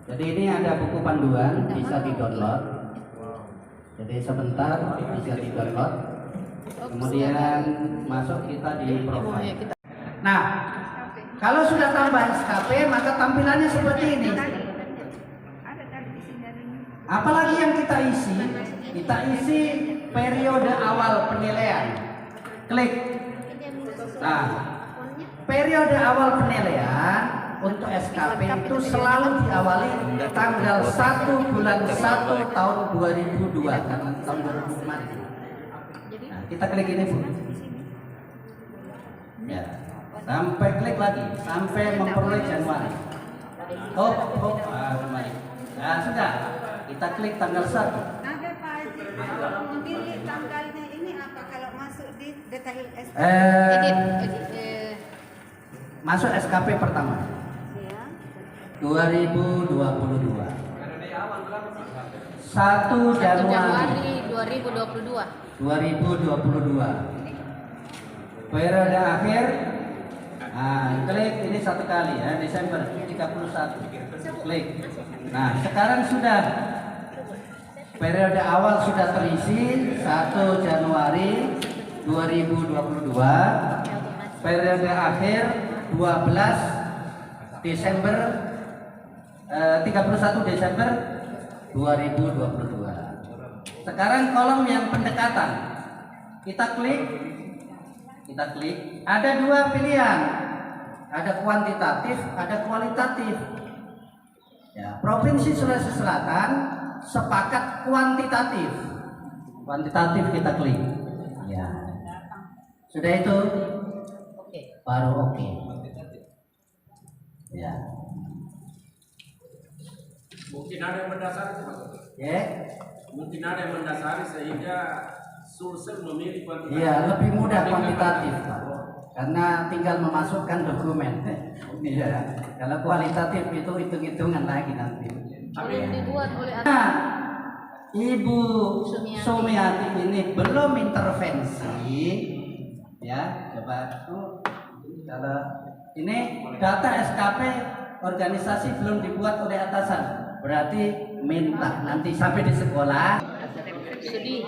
Jadi ini ada buku panduan, bisa di-download. Jadi sebentar bisa di-download. Kemudian masuk kita di profile. Nah, kalau sudah tambah SKP maka tampilannya seperti ini. Apalagi yang kita isi? Kita isi periode awal penilaian. Klik. Nah, periode awal penilaian untuk SKP itu selalu diawali tanggal 1 bulan 1 tahun 2002 karena tahun 2000 kemarin. Nah, kita klik ini Bu. Ya, sampai klik lagi sampai memperoleh Januari. Kemarin. Nah, sudah. Kita klik tanggal 1. Ada Pak Haji, kalau memilih tanggalnya ini apa kalau masuk di detail SKP? Masuk SKP pertama. 2022. 1 Januari 2022. 2022. Periode akhir. Nah, klik ini satu kali ya, Desember 31. Klik. Nah, sekarang sudah periode awal sudah terisi 1 Januari 2022. Periode akhir 12 Desember 31 Desember 2022. Sekarang kolom yang pendekatan. Kita klik. Ada dua pilihan. Ada kuantitatif, ada kualitatif. Ya, Provinsi Sulawesi Selatan sepakat kuantitatif. Kuantitatif kita klik. Ya. Sudah itu? Baru oke. Ya. Mungkin ada yang mendasari maksudnya. Ya. Mungkin ada yang mendasari sehingga Sulsel memilih kuantitatif. Iya, lebih mudah kuantitatif, Pak. Karena tinggal memasukkan dokumen. Iya. Kalau kualitatif itu hitung-hitungan lagi nanti. Dibuat oleh Nah, Ibu Sumiati ini belum intervensi, ya. Coba kalau ini data SKP organisasi belum dibuat oleh atasan, berarti minta nanti sampai di sekolah. sedih.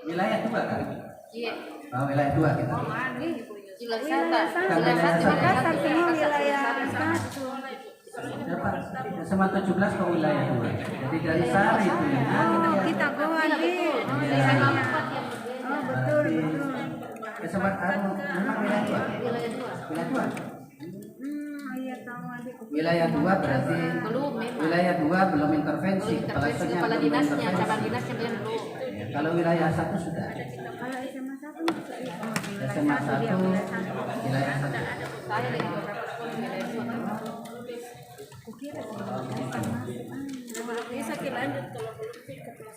Wilayah 2 kan? Iya. Oh, wilayah 2 kita. Wilayah Makassar semua wilayah 1. Dapat sama 17 ke wilayah 2. Jadi dari Sari itu ya. Kita goa di. Betul. Kesempatan memang wilayah 2. Wilayah 2. Iya tahu adik. Wilayah 2 berarti Belum memang. wilayah 2 belum intervensi. Intervensi Kepala kepala belum dinasnya, intervensi. cabang dinasnya belum. Ya, kalau wilayah 1 sudah. Kalau SMA 1 SMA 1 wilayah 1. Saya dari beberapa sekolah wilayah 2.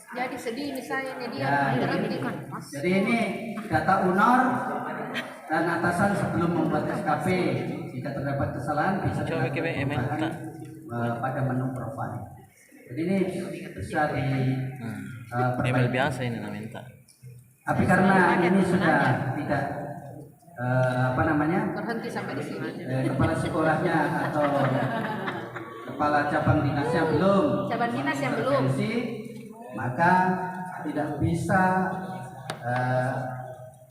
Jadi sedih misalnya dia Ya, terhentikan. jadi ini data UNOR dan atasan sebelum membuat SKP jika terdapat kesalahan bisa dilakukan perubahan, pada menu profile. Jadi ini bisa di email biasa ini minta. tapi karena ini sudah tidak Berhenti sampai di sini. kepala sekolahnya atau kepala cabang dinasnya belum Cabang dinas yang belum. intervensi, maka tidak bisa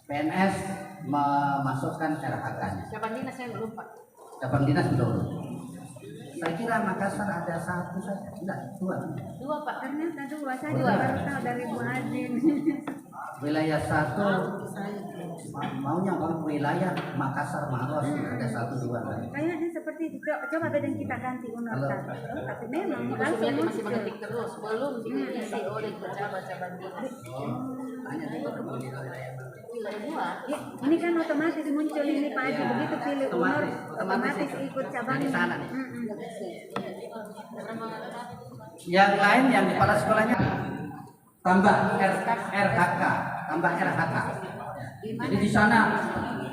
PNS memasukkan RHK-nya. Cabang dinas yang belum Pak. Cabang dinas belum. Saya kira Makassar ada 1 saja, tidak 2. 2 Pak. Ternyata 2 saja baru tahu dari Bu Azim. Wilayah 1 maunya kalau wilayah Makassar Maros ada 1 2 lagi. Kayaknya seperti itu. Coba bedang kita ganti UNOR Kalau- satu. Tapi memang Ibu langsung Sumiati masih muncul. mengetik terus, belum diisi oleh pejabat cabang dinas. Hanya juga kembali ke wilayah Wilayah 2. Ya, ini kan otomatis muncul ini Pak Haji. Begitu pilih UNOR, otomatis ikut cabang. dari sana nih. Mm-mm. Yang lain yang kepala sekolahnya tambah RHK, tambah RHK. Jadi di sana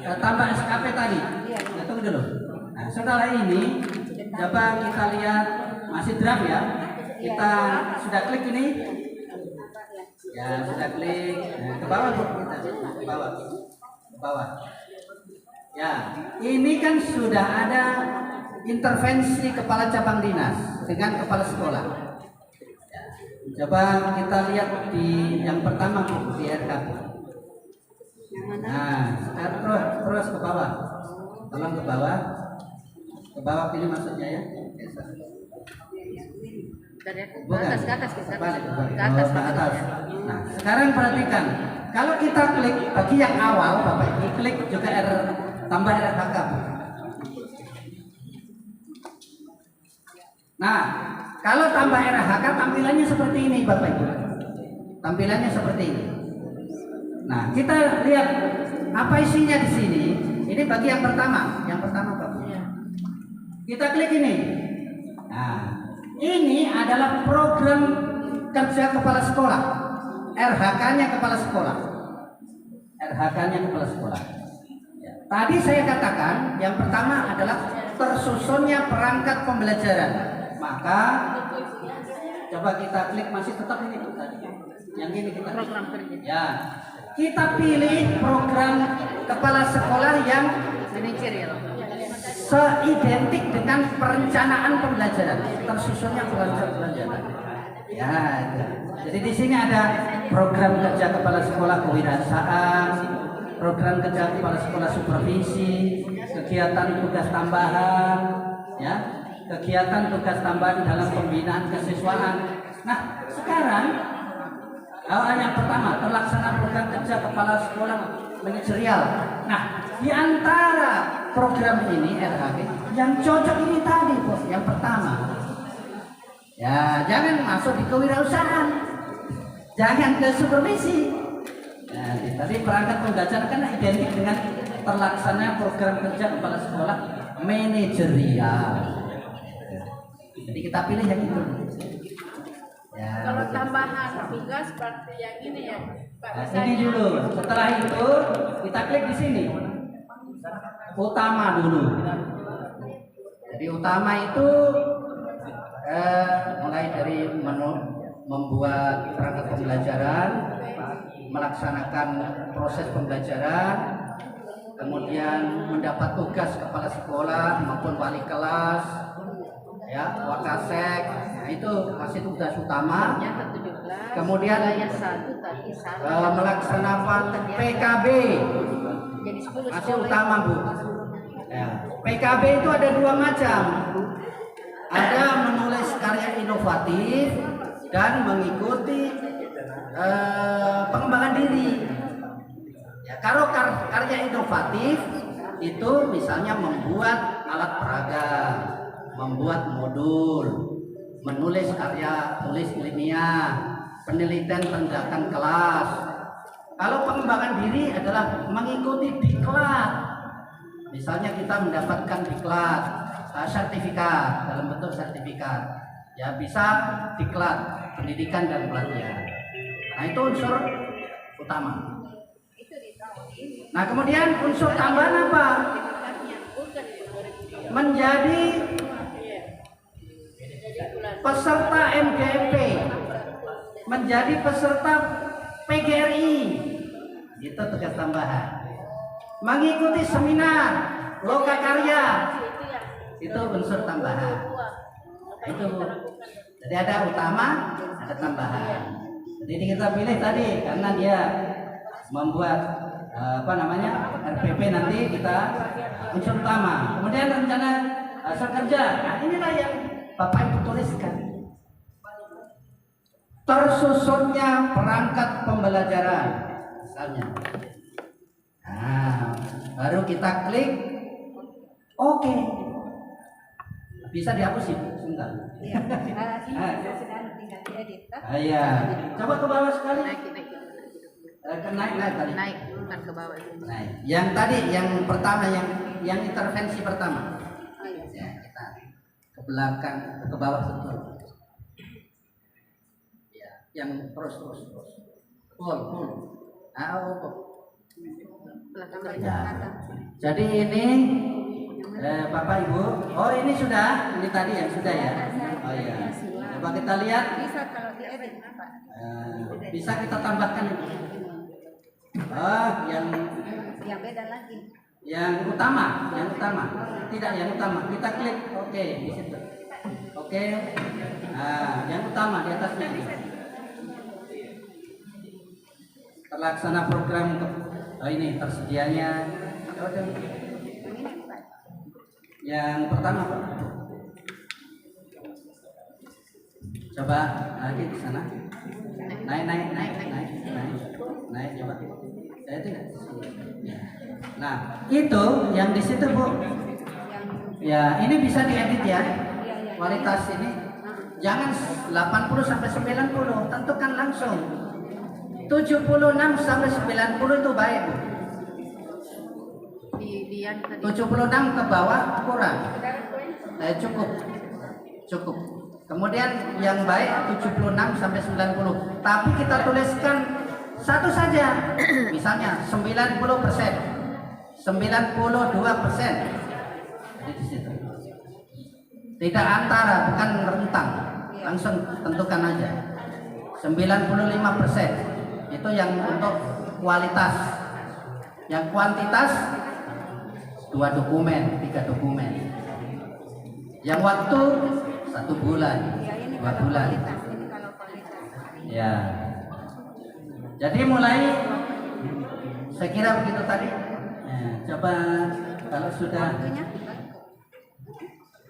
tambah SKP tadi. Ya, tunggu dulu. Nah, setelah ini coba kita lihat masih draft ya. Kita sudah klik ini. Ya, sudah klik. Nah, ke bawah Bu, kita ke bawah. Ke bawah. Ya, ini kan sudah ada intervensi kepala cabang dinas dengan kepala sekolah. Coba kita lihat di yang pertama Bu, di RKP. Nah, terus ke bawah. Tolong ke bawah. Ke bawah pilih maksudnya ya. Dari Bukan. ke atas ke Kebalik, kebalik. atas. Oh, ke atas. Nah, sekarang perhatikan. Kalau kita klik bagi yang awal, Bapak Ibu klik juga tambah RHK. Nah, kalau tambah RHK tampilannya seperti ini, Bapak Ibu. Tampilannya seperti ini. Nah, kita lihat apa isinya di sini. Ini bagi yang pertama, Bapak. Kita klik ini. Nah, ini adalah program kerja kepala sekolah. RHK-nya kepala sekolah. RHK-nya kepala sekolah. Ya. Tadi saya katakan yang pertama adalah tersusunnya perangkat pembelajaran. Maka coba kita klik masih tetap ini tadi. Yang ini kita klik. Program kerja. Ya. Kita pilih program kepala sekolah yang Manajerial. seidentik dengan perencanaan pembelajaran, tersusunnya perencanaan pembelajaran. Ya, jadi di sini ada program kerja kepala sekolah kewirausahaan, program kerja kepala sekolah supervisi, kegiatan tugas tambahan, ya, kegiatan tugas tambahan dalam pembinaan kesiswaan. Nah, sekarang yang pertama terlaksana program kerja kepala sekolah manajerial. Nah, di antara program ini RHK yang cocok ini tadi Bos, yang pertama. Ya, jangan masuk di kewirausahaan. Jangan ke supervisi. Nah, tadi perangkat pembelajaran kan identik dengan terlaksana program kerja kepala sekolah manajerial. Jadi kita pilih yang itu. Ya. Kalau tambahan tugas seperti yang ini ya, Pak. Nah, ini dulu. Setelah itu kita klik di sini. Utama dulu. Jadi utama itu mulai dari membuat perangkat pembelajaran, melaksanakan proses pembelajaran, kemudian mendapat tugas kepala sekolah maupun wali kelas, ya, wakasek. Nah, itu masih tugas utama. Kemudian melaksanakan PKB masih utama Bu. Ya. PKB itu ada dua macam. Ada menulis karya inovatif dan mengikuti pengembangan diri. Ya, kalau karya inovatif itu misalnya membuat alat peraga, membuat modul, menulis karya tulis ilmiah, penelitian tindakan kelas. Kalau pengembangan diri adalah mengikuti diklat. Misalnya kita mendapatkan diklat, sertifikat dalam bentuk sertifikat. Ya, bisa diklat pendidikan dan pelatihan. Nah, itu unsur utama. Nah, kemudian unsur tambahan apa? Menjadi peserta MGP, menjadi peserta PGRI, itu tugas tambahan. Mengikuti seminar lokakarya, itu unsur tambahan. Itu jadi ada utama, ada tambahan. Jadi kita pilih tadi karena dia membuat RPP nanti kita unsur utama. Kemudian rencana hasil kerja. Nah, inilah yang Bapak Ibu tuliskan. Tersusunnya perangkat pembelajaran misalnya. Nah, baru kita klik oke. Bisa dihapus sih sebentar. Iya. Ini sedang tinggal diedit. Iya. Coba ke bawah sekali. Naik. Naik tadi. Naik, bukan ke bawah. Naik. Yang tadi yang pertama yang intervensi pertama. Oh, iya. Ya, kita ke belakang ke bawah betul. Ya, yang terus. Full. Ya. Jadi ini Bapak Ibu, oh ini sudah, ini tadi yang sudah ya. Oh iya. Coba kita lihat. Bisa kalau diedit Pak. Bisa kita tambahkan. Oh, yang Yang beda lagi. Yang utama, tidak yang utama. Kita klik oke di situ. Oke. Nah, yang utama di atasnya ini. Terlaksana program ini tersedianya. Yang pertama, Pak. Coba lagi di sana. Naik coba. Saya tidak. Nah, itu yang di situ, Bu. Ya, ini bisa diedit ya. Kualitas ini jangan 80 sampai 90, tentukan langsung. 76 sampai 90 itu baik, Bu. Di 76 ke bawah kurang. Cukup. Kemudian yang baik 76 sampai 90. Tapi kita tuliskan satu saja. Misalnya 90%, 92%. Jadi di situ. Tidak antara, bukan rentang. Langsung tentukan aja. 95%. Itu yang untuk kualitas. Yang kuantitas 2 dokumen, 3 dokumen. Yang waktu 1 bulan, 2 bulan. Ini kalau kualitas. Ya. Jadi mulai saya kira begitu tadi. Nah, coba kalau sudah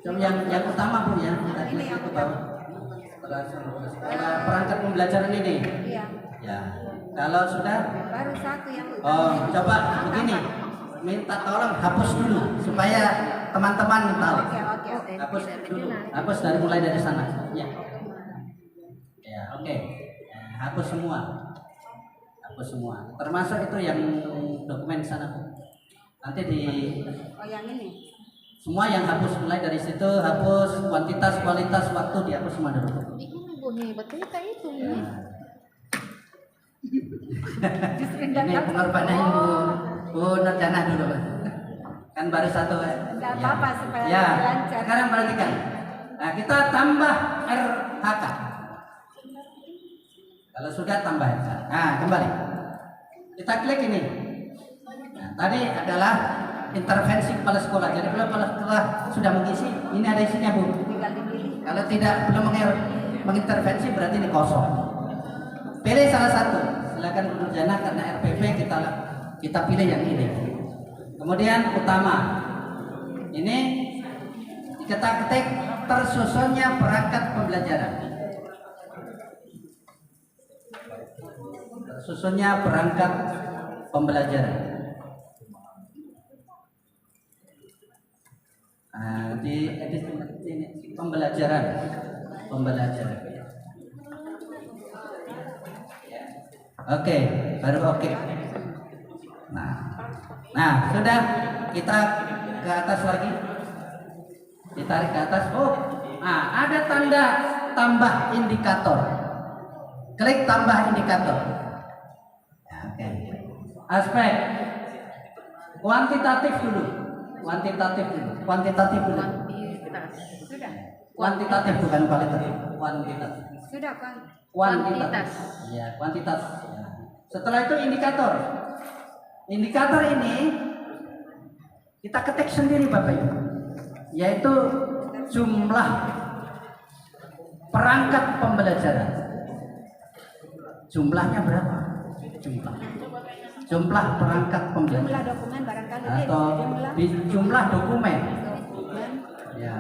coba yang utama, Bu, ya. Kita klik ke bawah. Perangkat pembelajaran ini. Iya. Ya. Kalau sudah Baru satu yang coba begini. Minta tolong hapus dulu supaya teman-teman tahu. Oke. Hapus mulai dari sana. Ya. Ya, oke. Hapus semua. Termasuk itu yang dokumen sana. Nanti di yang ini. semua yang hapus mulai dari situ, hapus kuantitas, kualitas, waktu dihapus semua dulu. Ini Bu nih, betul kayak itu nih. Ini pengorbanan Bu Nurjana dulu. Kan baru satu. Tidak apa-apa supaya Ya. lancar. Sekarang perhatikan. Nah, kita tambah RHK. Kalau sudah tambah RHK. Nah, kembali. Kita klik ini. Nah, tadi adalah intervensi kepala sekolah. Jadi kalau kepala sekolah sudah mengisi, ini ada isinya, Bu. Tinggal dipilih. Kalau tidak belum mengintervensi berarti ini kosong. Pilih salah satu. Silakan Bu Nurjana karena RPP kita pilih yang ini. Kemudian utama. Ini kita ketik tersusunnya perangkat pembelajaran. Tersusunnya perangkat pembelajaran. Nah, di edit ini pembelajaran. Oke, baru oke. Nah, sudah kita ke atas lagi. Ditarik ke atas. Oh, ada tanda tambah indikator. Klik tambah indikator. Ya, oke. Aspek kuantitatif dulu. Kuantitatif dulu. Kuantitatif bukan kualitatif. Kuantitatif. Sudah kan? Kuantitas. Ya, kuantitas. Ya. Setelah itu indikator. Indikator ini kita ketik sendiri, Bapak Ibu, yaitu jumlah perangkat pembelajaran. Jumlahnya berapa? Jumlah perangkat pembelajaran. Jumlah dokumen barangkali. Atau di jumlah dokumen. Ya.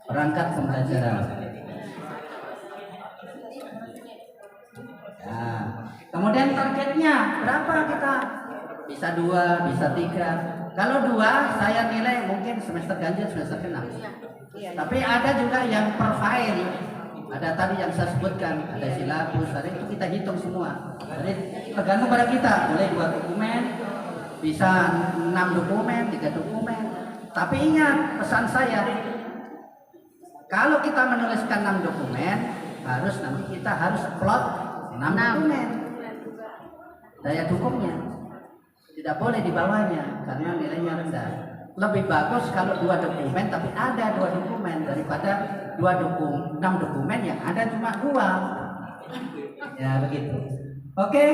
Perangkat pembelajaran. Nah, kemudian targetnya berapa kita? Bisa 2, bisa 3. Kalau 2 saya nilai mungkin semester ganjil, semester genap. Tapi ada juga yang per file. Ada tadi yang saya sebutkan, ada silabus, ada itu kita hitung semua. Jadi tergantung pada kita, boleh 2 dokumen, bisa 6 dokumen, 3 dokumen. Tapi ingat pesan saya, kalau kita menuliskan 6 dokumen, nanti kita harus upload 6 dokumen. Daya dukungnya tidak boleh di bawahnya karena nilainya rendah. Lebih bagus kalau 2 dokumen tapi ada 2 dokumen daripada 6 dokumen yang ada cuma 2. Ya begitu. Oke,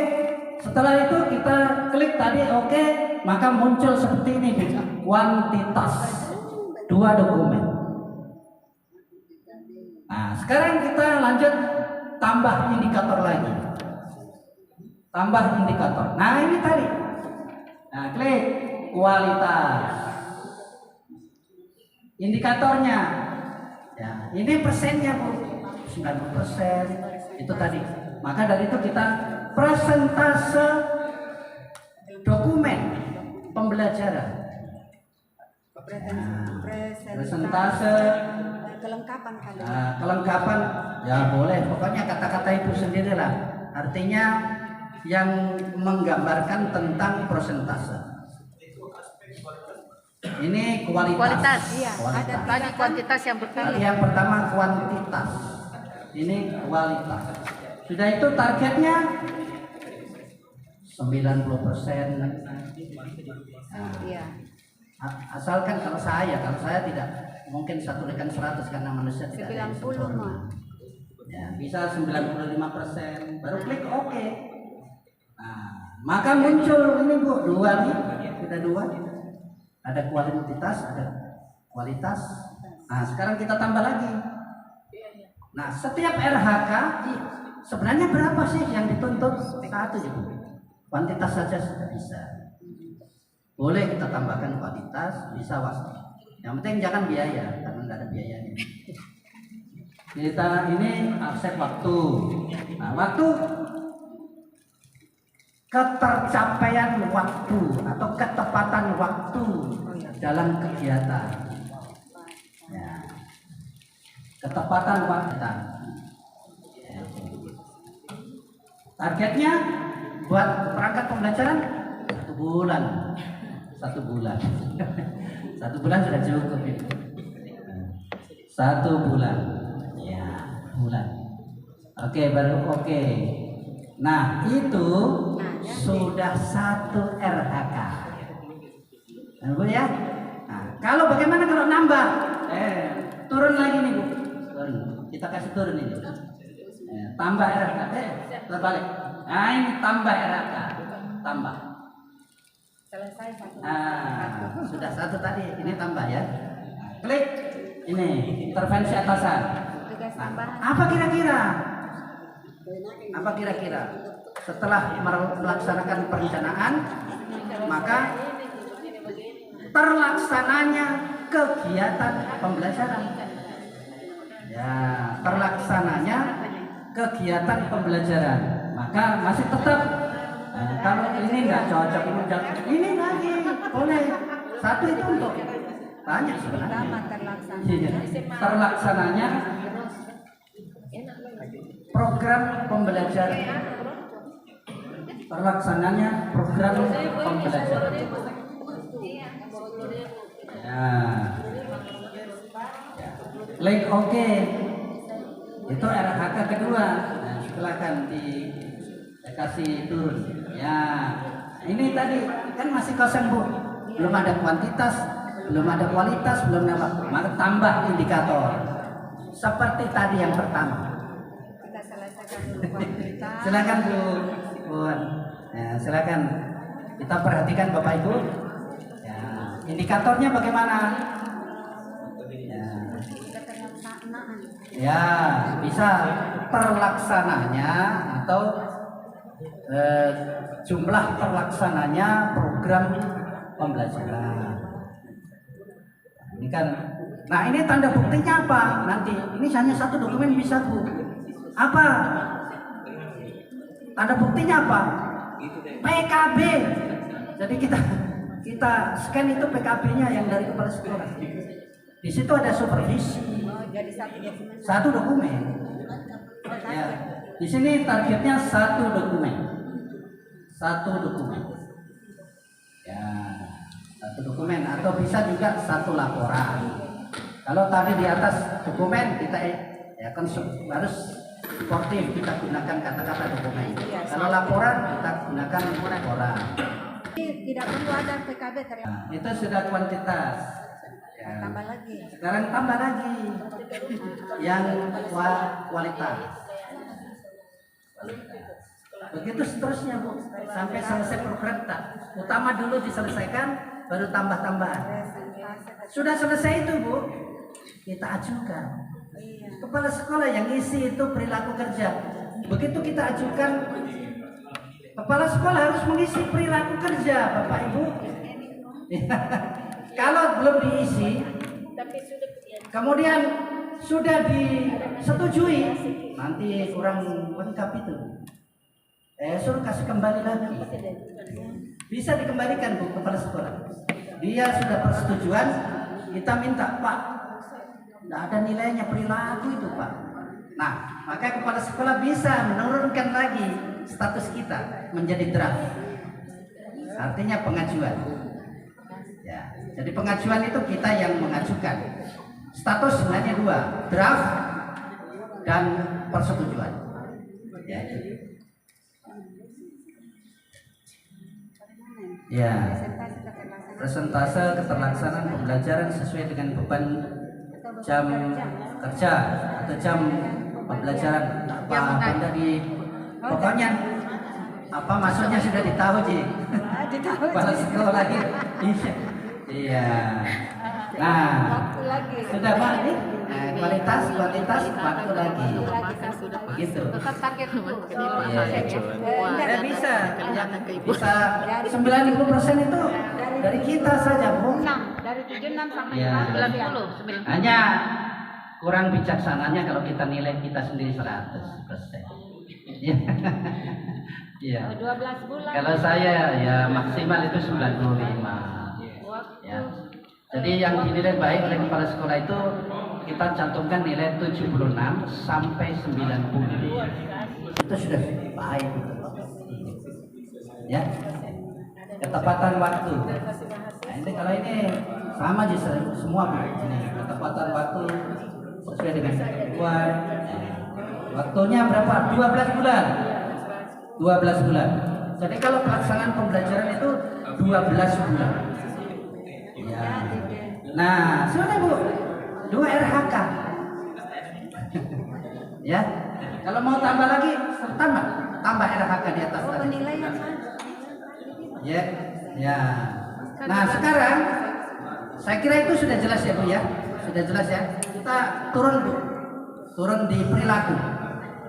Setelah itu kita klik tadi oke, maka muncul seperti ini kuantitas 2 dokumen. Nah, sekarang kita lanjut tambah indikator lagi. Tambah indikator. Nah, ini tadi. Nah, klik kualitas. Indikatornya. Ya, ini persennya, Bu. 90%. Itu tadi. Maka dari itu kita persentase dokumen pembelajaran. Persentase kelengkapan kalian. kelengkapan ya boleh, pokoknya kata-kata itu sendirilah. Artinya yang menggambarkan tentang persentase. Ini kualitas. Iya, ada Tadi kuantitas yang pertama. Tadi yang pertama kuantitas. Ini kualitas. Sudah itu targetnya 90%. Iya. Asalkan kalau saya tidak mungkin 1/100 karena manusia tidak ada yang 90 sempurna. mah. Ya, bisa 95%, baru klik oke. Nah, maka muncul ini Bu, 2 nih, kita 2. Ada kuantitas, ada kualitas. Nah, sekarang kita tambah lagi. Nah, setiap RHK sebenarnya berapa sih yang dituntut? 1 ya, Bu. Kuantitas saja sudah bisa. Boleh kita tambahkan kualitas, bisa waktu. Yang penting jangan biaya, karena nggak ada biayanya. Kita ini akses waktu. Nah, waktu ketercapaian waktu atau ketepatan waktu dalam kegiatan. Ya. Ketepatan waktu. Targetnya buat perangkat pembelajaran 1 bulan. 1 bulan. 1 bulan sudah cukup itu. 1 bulan. Ya, bulan. Oke, baru oke. Nah, itu sudah 1 RHK. Nah, Bu ya. Nah, kalau bagaimana kalau nambah? Turun lagi nih, Bu. Turun. Kita kasih turun ini. Tambah RHK. Terbalik. Nah, ini tambah RHK. Tambah. Selesai 1. Sudah 1 tadi, ini tambah ya. Klik ini intervensi atasan. Tugas tambahan. Apa kira-kira? Apa kira-kira? Setelah melaksanakan perencanaan, maka terlaksananya kegiatan pembelajaran. Ya, terlaksananya kegiatan pembelajaran. Maka masih tetap. Nah, kalau ini nggak cocok, ini lagi boleh. 1 itu untuk banyak sebenarnya. Pertama terlaksana. Iya. Terlaksananya program pembelajaran. Terlaksananya program pembelajaran. Ya. Klik OK. Itu RHK kedua. Nah, silakan dikasih turun. Ya. Ini tadi kan masih kosong, Bu. Belum ada kuantitas, belum ada kualitas, belum ada apa. Maka tambah indikator. Seperti tadi yang pertama. Kita selesaikan dulu kuantitas. Silakan Bu. Ya, silakan. Kita perhatikan Bapak Ibu. Ya, indikatornya bagaimana? Ya, bisa terlaksananya atau jumlah terlaksananya program pembelajaran. Ini kan, nah ini tanda buktinya apa? Nanti ini hanya 1 dokumen bisa, Bu. Apa? Tanda buktinya apa? PKB. Jadi kita scan itu PKB-nya yang dari kepala sekolah. Di situ ada supervisi. Jadi 1 dokumen. 1 dokumen. Ya. Di sini targetnya 1 dokumen. 1 dokumen. Ya, 1 dokumen atau bisa juga 1 laporan. Kalau tadi di atas dokumen kita ya kan harus sportif, kita gunakan kata-kata dokumen. Kalau laporan kita gunakan laporan. Tidak perlu ada PKB ternyata. Nah, itu sudah kuantitas. Ya. Tambah lagi. Sekarang tambah lagi yang kualitas. Begitu seterusnya Bu, sampai selesai program utama dulu diselesaikan, baru tambah-tambahan. Sudah selesai itu Bu, kita ajukan. Kepala sekolah yang isi itu perilaku kerja. Begitu kita ajukan, kepala sekolah harus mengisi perilaku kerja, Bapak Ibu. Kalau belum diisi, kemudian sudah disetujui, nanti kurang lengkap itu. Suruh kasih kembali lagi. Bisa dikembalikan Bu kepala sekolah. Dia sudah persetujuan, kita minta Pak, tidak ada nilainya perilaku itu Pak. Nah, maka kepala sekolah bisa menurunkan lagi status kita menjadi draft. Artinya pengajuan. Ya, jadi pengajuan itu kita yang mengajukan. Status hanya 2, draft dan persetujuan. Ya. Ya. Persentase keterlaksanaan pembelajaran sesuai dengan beban jam kerja atau jam pembelajaran. Apa Bunda pokoknya apa maksudnya sudah ditahu Ji. Kepala sekolah lagi. Iya. Nah, sudah Pak ini kualitas, waktu lagi. Begitu. Tetap target dulu. Ya bisa. Bisa 90% itu dari kita saja Bu. Dari 76 sampai Ya. 90. Hanya kurang bijaksananya kalau kita nilai kita sendiri 100%. Iya. 12 bulan. Kalau saya ya maksimal itu 95. Ya. Jadi yang dinilai baik oleh kepala sekolah itu kita cantumkan nilai 76 sampai 90. Itu sudah baik. Ya. Ketepatan waktu. Nah, ini kalau ini sama aja semua Bu. Ini ketepatan waktu sesuai dengan sesuai. Waktunya berapa? 12 bulan. 12 bulan. Jadi kalau pelaksanaan pembelajaran itu 12 bulan. Ya. Nah, sudah Bu. 2 RHK. Ya. Kalau mau tambah lagi, tambah RHK di atas tadi. Penilaian Ya. Ya. Nah, sekarang saya kira itu sudah jelas ya Bu ya. Sudah jelas ya. Kita turun Bu. Turun di perilaku.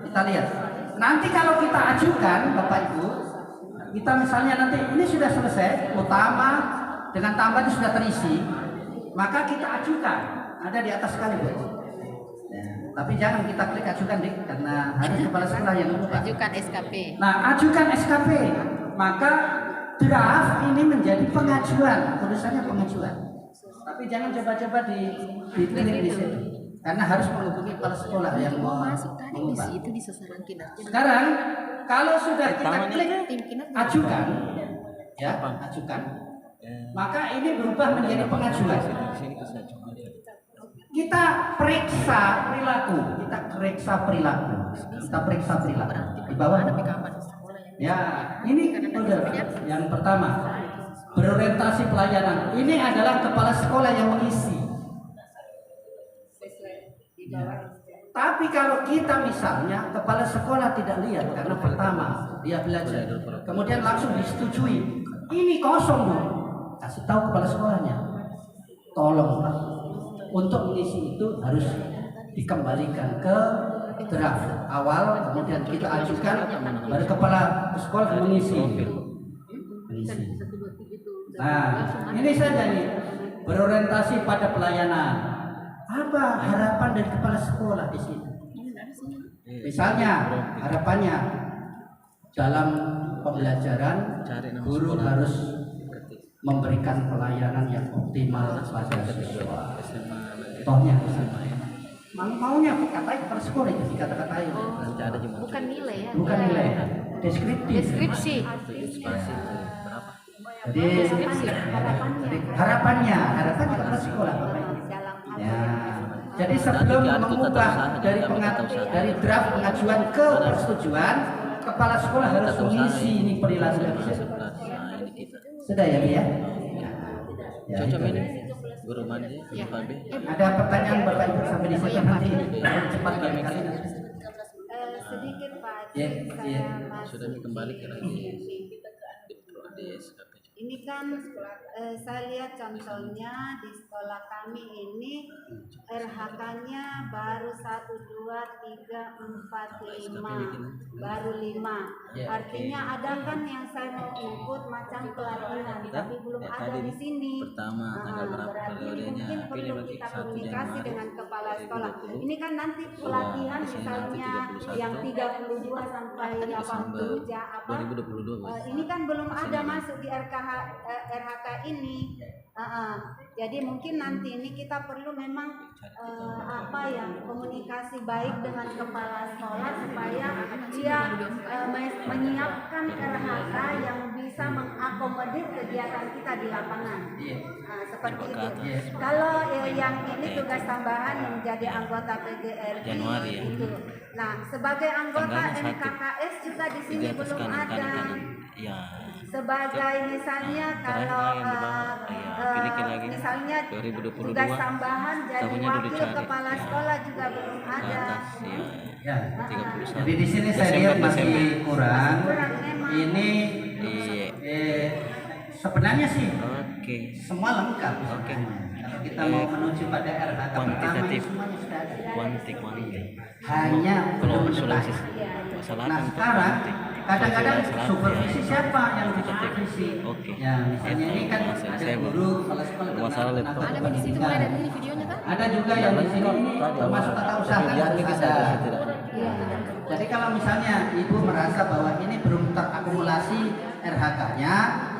Kita lihat. Nanti kalau kita ajukan Bapak Ibu, kita misalnya nanti ini sudah selesai, utama dengan tambah itu sudah terisi, maka kita ajukan. Ada di atas sekali Bu. Ya, tapi jangan kita klik ajukan Dik, karena harus kepala sekolah yang mengubah. Ajukan SKP. Nah, ajukan SKP, maka draft ini menjadi pengajuan, tulisannya pengajuan. Tapi jangan coba-coba diklik di situ, karena harus menghubungi kepala sekolah yang mau mengubah. Itu di sasaran kinerja. Sekarang kalau sudah kita klik Tim kinerja. ajukan, ya ajukan, maka ini berubah menjadi pengajuan. Kita periksa perilaku, kita periksa perilaku di bawah. Ya, ini udah yang pertama, berorientasi pelayanan. Ini adalah kepala sekolah yang mengisi. Tapi kalau kita misalnya kepala sekolah tidak lihat karena pertama dia belajar, kemudian langsung disetujui, ini kosong Bu, kasih tahu kepala sekolahnya, tolong Pak, untuk mengisi itu harus dikembalikan ke draft awal, kemudian kita ajukan, baru kepala sekolah mengisi. Nah, ini saja nih, berorientasi pada pelayanan. Apa harapan dari kepala sekolah di sini? Misalnya harapannya dalam pembelajaran guru harus memberikan pelayanan yang optimal pada siswa. Contohnya, maunya katain kepala sekolah itu dikata-katain. Bukan nilai ya. Bukan nilai, deskriptif. Deskripsi. Jadi harapannya kepala sekolah Bapak Ibu. Ya. Jadi sebelum mengubah dari draft pengajuan ke persetujuan, kepala sekolah harus mengisi ini perilaku. Sudah ya, Bu ya? Ya, Cocok itu. ini guru mandi Pak B. Ada pertanyaan Bapak Ibu sampai di situ nanti cepat barangkali. sedikit Pak Haji, Ya, saya ya. masih Sudah kembali ke lagi di SKP. ini kan saya lihat contohnya di sekolah kami ini RHK-nya baru 1, 2, 3, 4, 5, baru 5. Ya, Artinya ada kan yang saya mau ikut macam pelatihan, tapi belum ya, ada tadi di sini. pertama tanggal berapa Berarti periodenya, mungkin pilih perlu bagi kita 1 komunikasi Januari dengan kepala sekolah. 2020. Ini kan nanti pelatihan di sini nanti misalnya 31 yang 32 sampai Desember 80 apa 2022 Bos. ini kan belum ada masuk di RHK ini. Jadi mungkin nanti ini kita perlu memang komunikasi baik dengan kepala sekolah supaya dia menyiapkan RHK yang bisa mengakomodir kegiatan kita di lapangan. Seperti itu. Kalau yang ini tugas tambahan yang menjadi anggota PGRI Januari ya. itu. Nah, sebagai anggota Tanggalnya 1. MKKS juga di sini Di atas belum kanan ada. ya. Sebagai misalnya terakhir kalau yang di bawah, pilih lagi misalnya 2022 tugas tambahan jadi tahunnya dulu wakil cari. kepala sekolah juga belum Ke ada. atas ya. Ya. 31. Jadi di sini saya lihat masih kurang. Kurang memang. Ini Iya. sebenarnya sih Oke. semua lengkap. Oke. Kalau kita mau menuju pada RHK pertama Kuantitatif. semuanya sudah ada. Kuanti. Hanya Kalau belum Sulawesi detail. masalah Nah kan sekarang kuanti. kadang-kadang Masalah supervisi ya. siapa yang disupervisi? Oke. Ya misalnya ini kan Masalah ada saya, Bu. guru kepala sekolah dan Masalah tenaga laptop. Ada di situ mulai dari ini videonya kan? ada juga yang di sini termasuk tata usaha kan harus ada. Jadi kalau misalnya ibu merasa bahwa ini belum terakumulasi RHK-nya,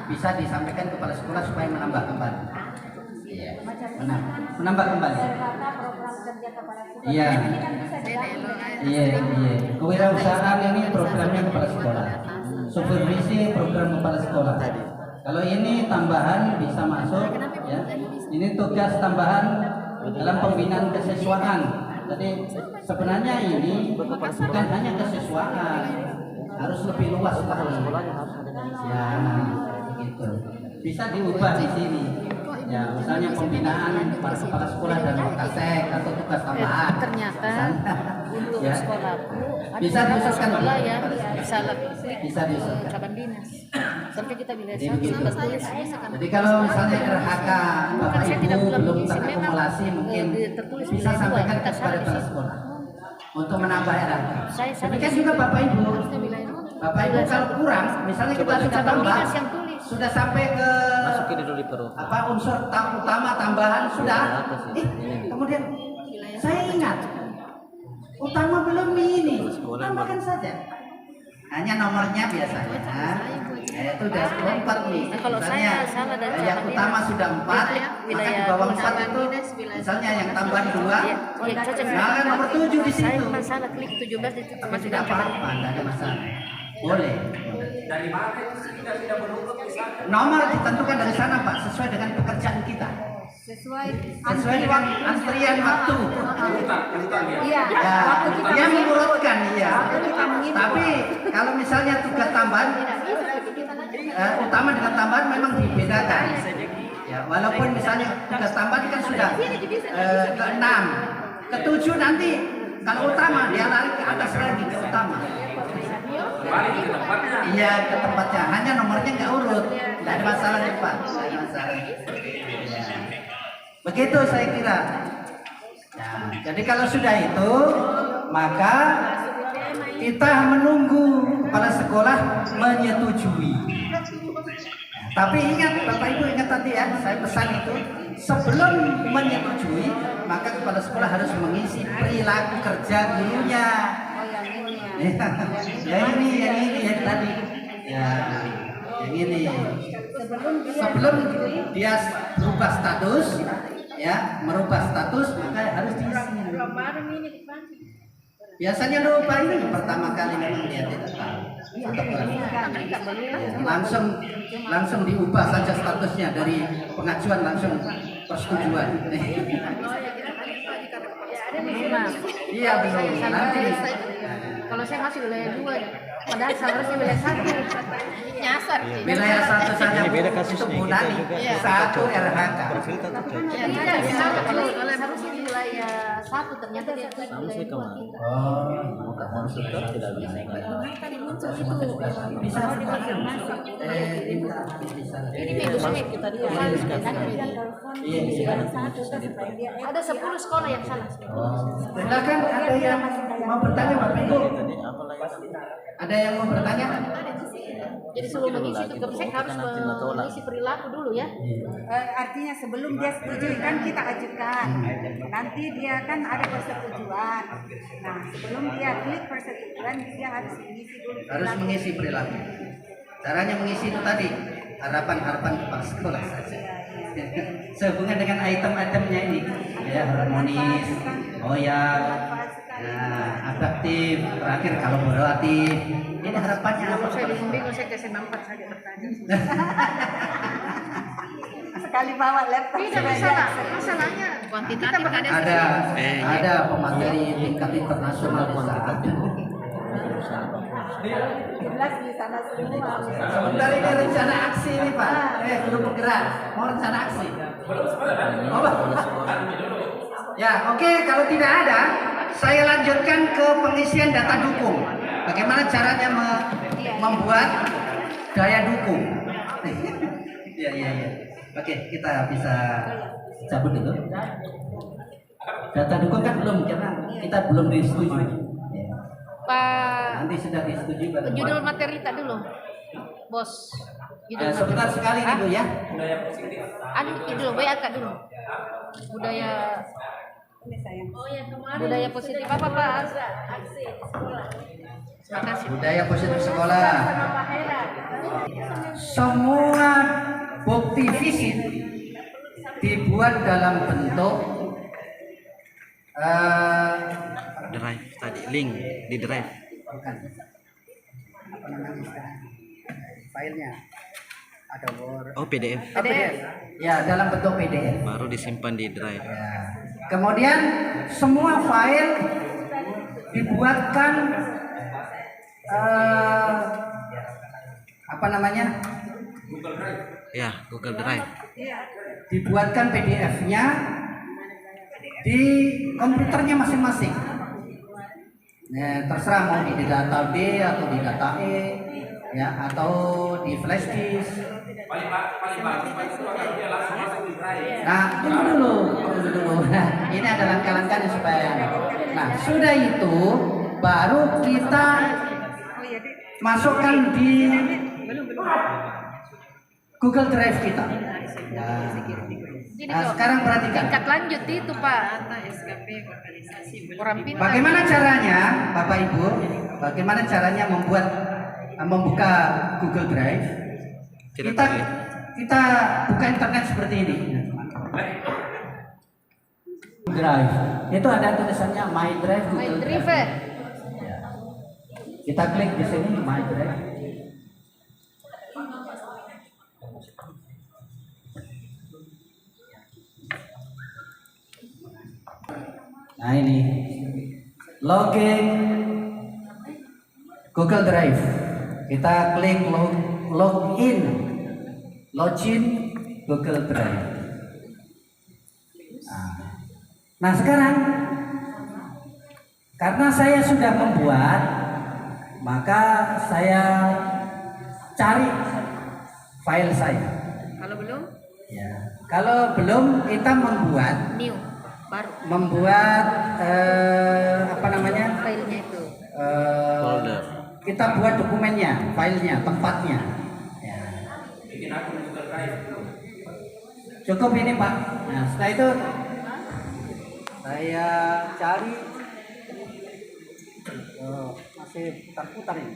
bisa disampaikan kepada sekolah supaya menambah kembali. Iya, menambah kembali. RHK program kerja kepala sekolah. Iya. Ini kan bisa dilakukan. Iya. Kewirausahaan ini programnya kepala sekolah. Supervisi program kepala sekolah tadi. Kalau ini tambahan bisa masuk, ya. Ini tugas tambahan dalam pembinaan kesiswaan. Jadi sebenarnya ini bukan hanya kesiswaan, harus lebih luas lagi. Ya, gitu. Bisa diubah di sini. Ya, misalnya pembinaan para kepala sekolah dan wakasek atau tugas tambahan. Ternyata untuk Ya. sekolahku ada Bisa beberapa diusulkan. sekolah yang salah klik Bisa diusulkan. cabang dinas sampai kita bilang Jadi satu begitu. sampai tulis misalkan Jadi kalau misalnya RHK Bapak saya tidak Ibu bilang belum mengisi, memang, terakumulasi mungkin tertulis bisa nilai dua, sampaikan kita kepada salah di kepala situ. sekolah untuk menambah RHK. Saya salah Demikian di juga situ. Bapak Ibu. Harusnya bilang itu. Bapak Ibu kalau kurang, misalnya kita sudah cabang tambah, dinas yang tulis. sudah sampai ke Masukin dulu di perut. apa unsur utama tambahan sudah. Kemudian saya ingat utama belum ini, tambahkan saja. Hanya nomornya biasanya, itu udah 4 nih. Nah, kalau Misalnya saya salah dari yang cabang utama dinas. sudah 4, maka di Wilayah bawah 4 cabang itu dinas, wilayah misalnya yang tambahan 2, Ya, cocok. nah nomor 7 di Saya situ. cuma salah klik 17 itu Tapi masuk tidak dalam cabang. apa-apa, tidak ada masalah. Boleh. Dari mana itu tidak berurut misalnya? Nomor ditentukan dari sana Pak, sesuai dengan pekerjaan kita. Sesuai Sesuai dengan antrian waktu. Urutan ya. Iya, Ya, waktu kita dia mengurutkan iya. kita menginput. Tapi kalau misalnya tugas tambahan utama dengan tambahan memang dibedakan. Ya, walaupun misalnya tugas tambahan kan sudah ke-6, ke-7 nanti kalau utama dia lari ke atas lagi ke utama. Kembali ke tempatnya. Iya ke tempatnya, hanya nomornya nggak urut, nggak ada masalah nih Pak, nggak ada masalah. Ya. Begitu saya kira. Ya, jadi kalau sudah itu, maka kita menunggu kepala sekolah menyetujui. Tapi ingat, Bapak Ibu ingat tadi ya, saya pesan itu sebelum menyetujui, maka kepala sekolah harus mengisi perilaku kerja gurunya. Yang ini yang tadi. Ya, yang ini. Sebelum dia berubah status, ya, merubah status, maka harus diisi. Biasanya lupa ini pertama kali memang dia tidak tahu. Ya, langsung diubah saja statusnya dari pengajuan langsung persetujuan. Iya belum nanti. Kalau saya masih wilayah 2, padahal seharusnya wilayah 1. Nyasar. Wilayah 1 saja Ini beda Bu, kasus itu nih, Bu Nani, kita 1 RHK. Profil tetap cocok. Ya, tidak bisa. Kalau harusnya di wilayah 1 ternyata dia klik Sama wilayah sih 2 kemarin. kita. Oh, masuk ke tidak bisa. Tadi muncul itu Bisa masuk. Ini Ini kita dia. Iya, bisa. Ada 10 sekolah yang salah. Silakan, ada yang mau bertanya Bapak Ibu? Ada yang mau bertanya? Jadi sebelum mengisi itu Kemsek harus mengisi perilaku dulu ya. Artinya sebelum dia setuju kan kita ajukan, nanti dia kan ada persetujuan. Nah sebelum dia klik persetujuan dia harus mengisi dulu. Harus mengisi perilaku. Caranya mengisi itu tadi, harapan-harapan kepala sekolah saja. Sehubungan dengan item-itemnya ini, ya harmonis, goyang, adaptif, terakhir kolaboratif. Ini harapannya apa? Saya bingung saya kasih 4 saja bertanya. Sekali bawa laptop. Tidak masalah, masalahnya kuantitatif Ada pemateri tingkat internasional di sana. 17 di sana semua. Sebentar ini rencana aksi nih Pak. Belum bergerak. Mau rencana aksi. Ya, oke. Kalau tidak ada, saya lanjutkan ke pengisian data dukung. Bagaimana caranya membuat daya dukung? Iya. Oke, kita bisa cabut dulu. Data dukung kan belum, karena kita belum disetujui. Pak, Nanti sudah disetujui baru. judul materi tak dulu, bos. Sebentar sekali nih Bu ya. Judul WA Kak dulu. Budaya. Oh ya kemarin. Budaya positif apa Pak? Aksi sekolah. Terima kasih. Budaya positif sekolah. Semua bukti fisik dibuat dalam bentuk Drive tadi, link di drive. apa namanya filenya ada Word. Oh, PDF. Ya, dalam bentuk PDF. Baru disimpan di drive. Ya. Kemudian semua file dibuatkan apa namanya? Ya, Google Drive. Dibuatkan PDF-nya di komputernya masing-masing. Ya, terserah mau di data B atau di data E, ya, atau di flash disk. Nah, tunggu dulu. Nah, ini ada langkah-langkahnya supaya. Nah, sudah itu baru kita masukkan di Google Drive kita. Nah, sekarang perhatikan. Tingkat lanjut itu Pak. Orang pintar. Bagaimana caranya, Bapak Ibu? Bagaimana caranya membuka Google Drive? Kita buka internet seperti ini. Drive. Itu ada tulisannya My Drive Google Drive. Kita klik di sini My Drive. Nah ini login Google Drive. Kita klik login Google Drive. Nah sekarang karena saya sudah membuat, maka saya cari file saya. Kalau belum? Ya. Kalau belum kita membuat apa namanya? Filenya itu. Folder. Kita buat dokumennya, filenya, tempatnya. Ya. Cukup ini Pak. Nah setelah itu saya cari. Masih putar-putar ini.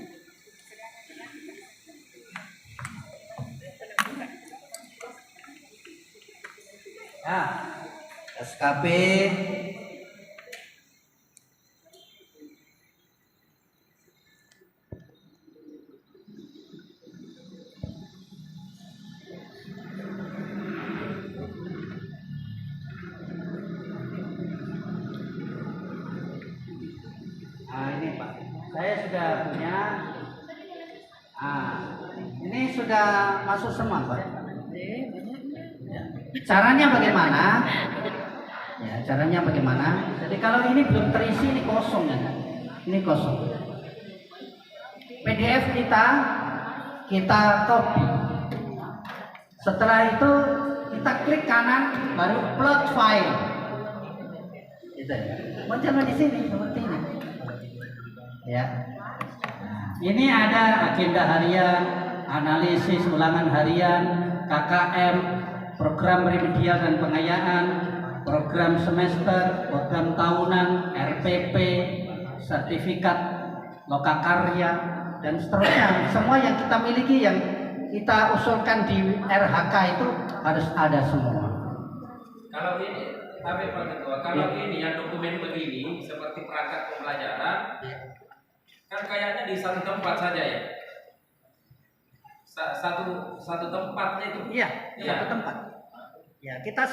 Ya, SKP ini Pak, saya sudah punya. Ini sudah masuk semua Pak. Caranya bagaimana? Ya, caranya bagaimana? Jadi kalau ini belum terisi, ini kosong ya. Ini kosong. PDF kita copy. Setelah itu kita klik kanan baru upload file. Gitu. Muncul di sini seperti ini. Ya. Ini ada agenda harian, analisis ulangan harian, KKM, program remedial dan pengayaan, program semester, program tahunan, RPP, sertifikat lokakarya, dan seterusnya. Semua yang kita miliki, yang kita usulkan di RHK itu harus ada semua. Kalau ini, tapi Pak Ketua, kalau ini yang dokumen begini seperti perangkat pembelajaran, kan kayaknya di satu tempat saja ya. Satu tempatnya itu. Iya, satu tempat. Ya, kita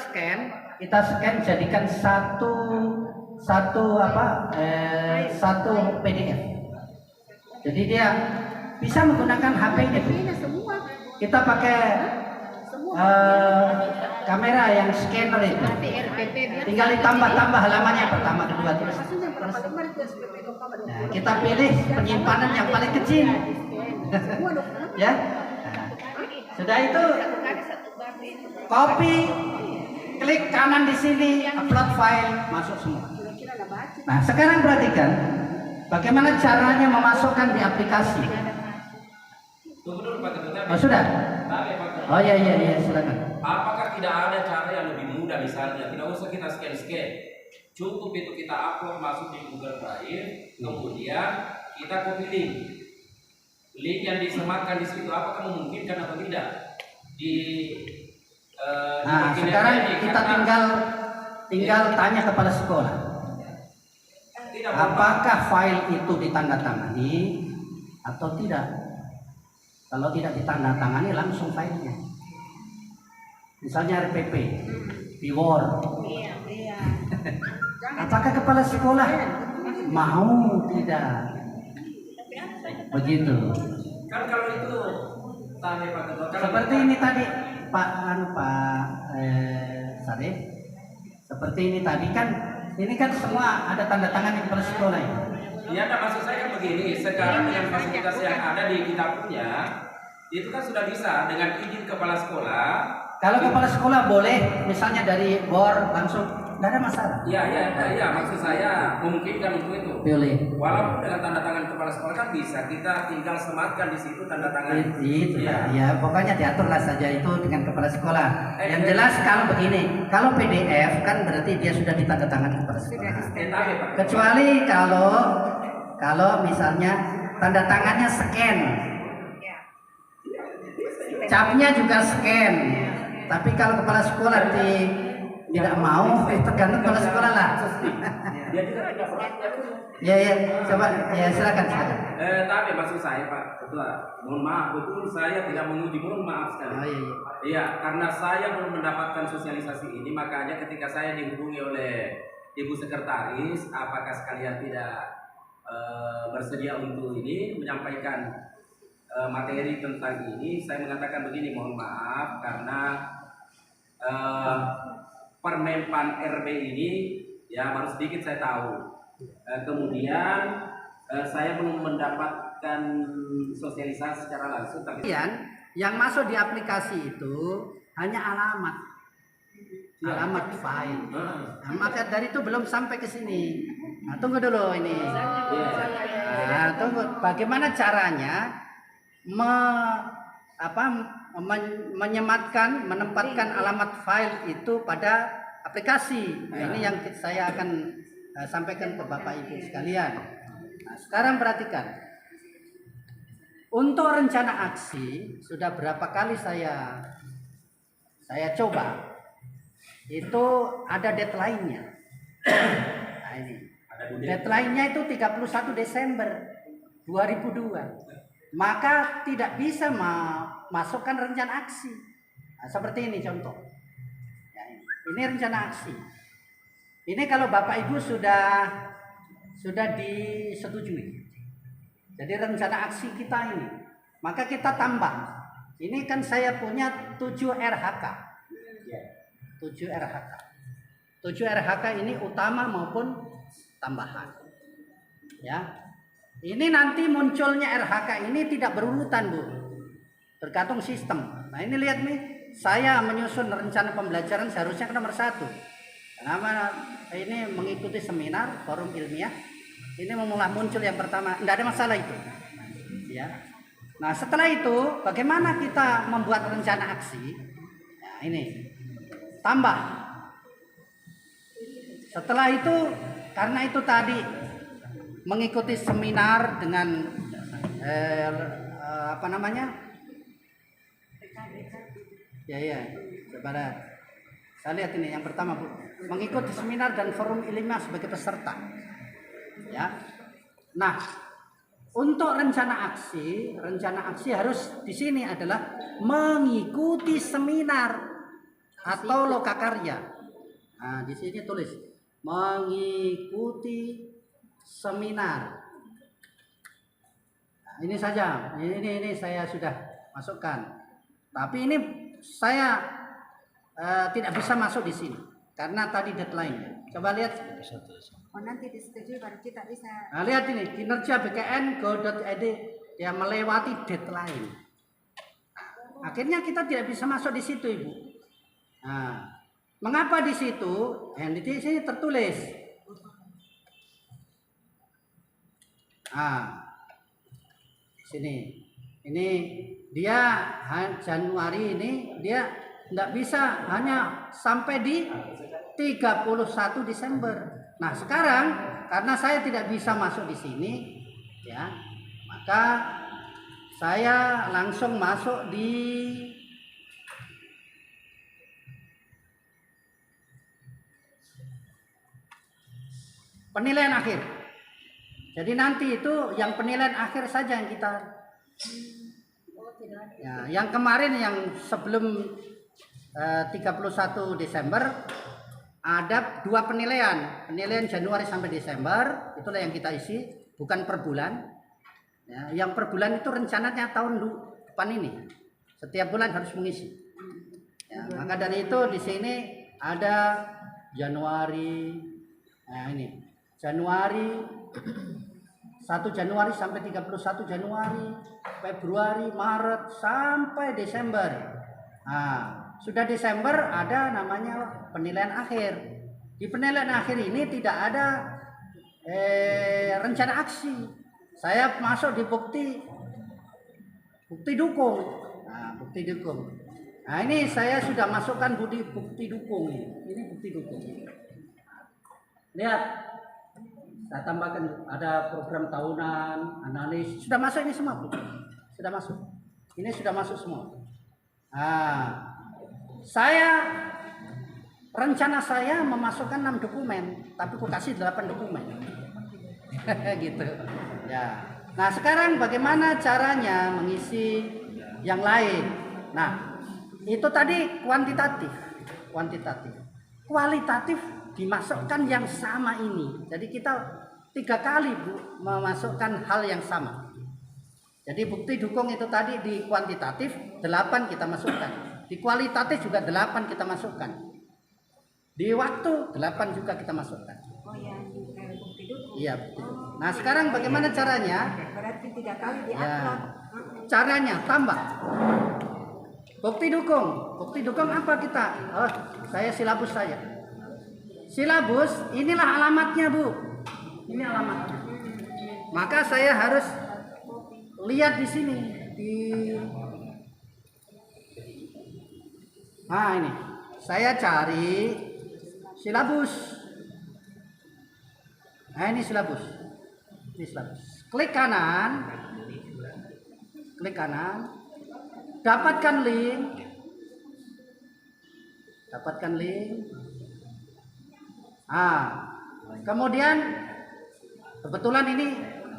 scan jadikan satu PDF. Jadi dia bisa menggunakan HP ini. Ini semua. Kita pakai kamera yang scanner itu. Tinggal ditambah halamannya pertama, kedua, terus. Nah, kita pilih penyimpanan yang paling kecil. Ya. Nah, sudah itu copy, klik kanan di sini, upload file, masuk semua. Nah, sekarang perhatikan bagaimana caranya memasukkan di aplikasi. Tunggu dulu Pak Ketua. Oh, sudah? Oh iya, silakan. Apakah tidak ada cara yang lebih mudah misalnya? Tidak usah kita scan. Cukup itu kita upload masuk di Google Drive, kemudian kita copy link. Link yang disematkan di situ apakah memungkinkan atau tidak? Nah, sekarang kita tinggal tanya kepala sekolah. Apakah file itu ditandatangani atau tidak? Kalau tidak ditandatangani langsung filenya. Misalnya RPP, di Word. Apakah kepala sekolah mau tidak? Begitu. Kan kalau itu tanya Pak Ketua. Seperti ini tadi Pak Sarif. Seperti ini tadi kan, ini kan semua ada tanda tangan di kepala sekolah ya. Iya, nah, maksud saya kan begini. Sekarang dengan fasilitas yang ada di kita punya, itu kan sudah bisa dengan izin kepala sekolah. Kalau kepala sekolah boleh, misalnya dari BOR langsung, tidak ada masalah. Iya, maksud saya memungkinkan untuk itu. Boleh. Walaupun dengan tanda tangan kepala sekolah kan bisa, kita tinggal sematkan di situ tanda tangan. Itu ya, pokoknya diaturlah saja itu dengan kepala sekolah. Yang Eh, jelas kalau begini, kalau PDF kan berarti dia sudah ditandatangani kepala sekolah. Kecuali kalau misalnya tanda tangannya scan, capnya juga scan. Tapi kalau kepala sekolah tidak mau, tergantung kepala sekolah lah. Ya, coba ya silakan. Tapi maksud saya Pak Ketua, mohon maaf, betul saya tidak menguji, mohon maaf sekali. Iya, karena saya belum mendapatkan sosialisasi ini, makanya ketika saya dihubungi oleh Ibu Sekretaris, apakah sekalian tidak bersedia untuk ini menyampaikan materi tentang ini, saya mengatakan begini, mohon maaf karena Permenpan RB ini ya baru sedikit saya tahu. Kemudian saya belum mendapatkan sosialisasi secara langsung. Tapi yang masuk di aplikasi itu hanya alamat file. Nah, maka dari itu belum sampai ke sini. Nah, tunggu dulu ini. Nah, tunggu. Bagaimana caranya menempatkan alamat file itu pada aplikasi. Nah, ini yang saya akan sampaikan ke Bapak Ibu sekalian. Nah, sekarang perhatikan. Untuk rencana aksi sudah berapa kali saya coba. Itu ada deadline-nya. Nah, ini. Deadline-nya itu 31 Desember 2002. Maka tidak bisa masukkan rencana aksi. Nah, seperti ini contoh. Ya, ini rencana aksi. Ini kalau Bapak Ibu sudah disetujui. Jadi rencana aksi kita ini, maka kita tambah. Ini kan saya punya 7 RHK. 7 RHK. 7 RHK ini utama maupun tambahan. Ya. Ini nanti munculnya RHK ini tidak berurutan, Bu. Tergantung sistem. Nah, ini lihat nih, saya menyusun rencana pembelajaran seharusnya ke nomor 1. Kenapa ini mengikuti seminar, forum ilmiah. Ini mulai muncul yang pertama, tidak ada masalah itu. Ya. Nah, setelah itu bagaimana kita membuat rencana aksi? Nah, ini tambah. Setelah itu, karena itu tadi mengikuti seminar dengan apa namanya? Ya, coba lihat. Saya lihat ini yang pertama, Bu. Mengikuti seminar dan forum ilmiah sebagai peserta. Ya. Nah, untuk rencana aksi harus di sini adalah mengikuti seminar atau lokakarya. Nah, di sini tulis mengikuti seminar. Nah, ini saja. Ini saya sudah masukkan. Tapi ini saya tidak bisa masuk di sini karena tadi deadline. Coba lihat. Oh, nanti disetujui baru kita bisa. Nah, lihat ini kinerja BKN go.id yang melewati deadline. Nah, akhirnya kita tidak bisa masuk di situ, Ibu. Nah, mengapa di situ? Yang di sini tertulis. Nah, sini. Ini dia Januari ini dia tidak bisa hanya sampai di 31 Desember. Nah, sekarang karena saya tidak bisa masuk di sini, ya, maka saya langsung masuk di penilaian akhir. Jadi nanti itu yang penilaian akhir saja yang kita, ya, yang kemarin yang sebelum 31 Desember ada 2 penilaian Januari sampai Desember, itulah yang kita isi, bukan per bulan. Ya, yang per bulan itu rencananya tahun depan ini, setiap bulan harus mengisi. Ya, maka dari itu di sini ada Januari, nah ini Januari 1 Januari sampai 31 Januari, Februari, Maret sampai Desember. Nah, sudah Desember ada namanya penilaian akhir. Di penilaian akhir ini tidak ada rencana aksi. Saya masuk di bukti dukung. Nah, bukti dukung. Nah, ini saya sudah masukkan bukti dukung ini. Ini bukti dukung. Lihat. Saya tambahkan ada program tahunan, analis, sudah masuk ini semua, Bu. Sudah masuk. Ini sudah masuk semua. Nah, rencana saya memasukkan 6 dokumen, tapi aku kasih 8 dokumen. Gitu. Ya. Nah, sekarang bagaimana caranya mengisi yang lain? Nah, itu tadi kuantitatif. Kualitatif dimasukkan yang sama ini. Jadi kita 3 kali, Bu, memasukkan hal yang sama. Jadi bukti dukung itu tadi di kuantitatif 8 kita masukkan. Di kualitatif juga 8 kita masukkan. Di waktu 8 juga kita masukkan. Oh ya, bukti dukung. Iya, bukti dukung. Nah, sekarang bagaimana caranya? Berarti 3 kali Ya, diupload. caranya tambah. Bukti dukung apa kita? Oh, saya silabus saya. Silabus, inilah alamatnya, Bu. Ini alamatnya. Maka saya harus lihat di sini Nah, ini. Saya cari silabus. Nah, ini silabus. Klik kanan. Dapatkan link. Kemudian kebetulan ini